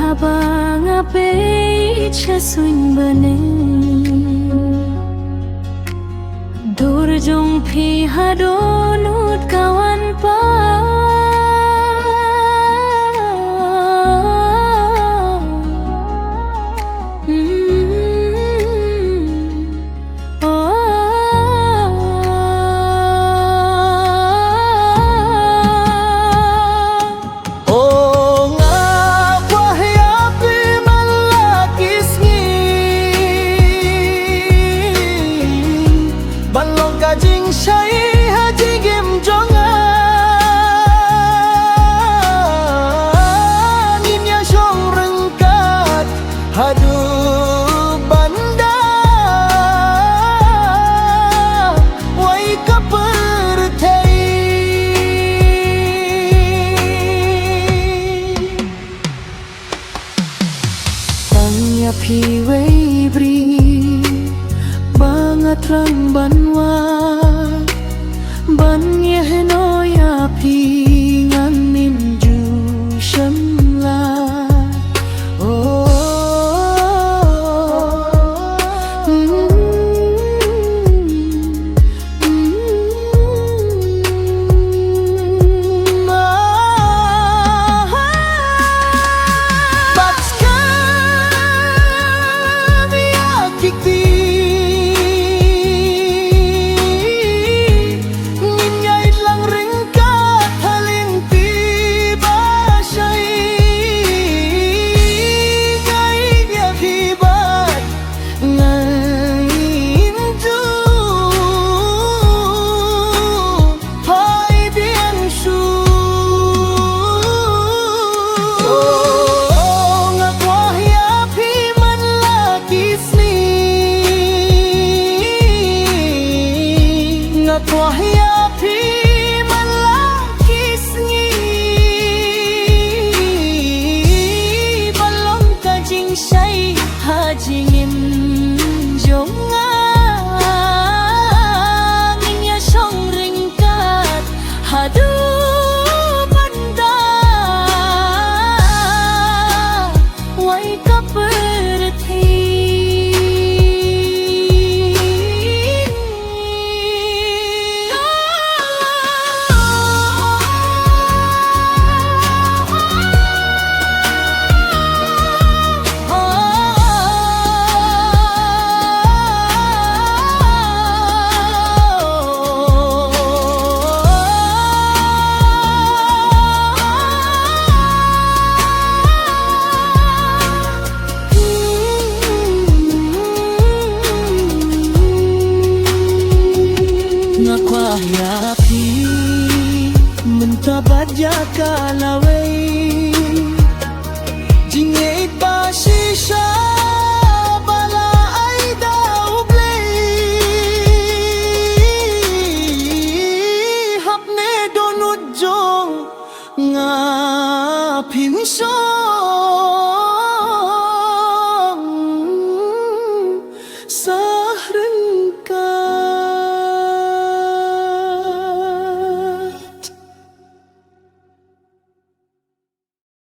Habang ape chasuin bane Durjung phi hadonut kawan pa Jing say haji gem jonga ngin ya song rengkat hadu banda wai kaperthai tangya phi wei bri bangat rang banwa ban ye no ya phi ngan nim ju shamla Wahya phi man lakis ngi balong ka jing sai ha jingim jonga ngin ya song ringkat hadu banda wai kaperthi Wahya phi mentabat jakalawai jingit ba shisha bala ai dau play hapne donut jong nga phim so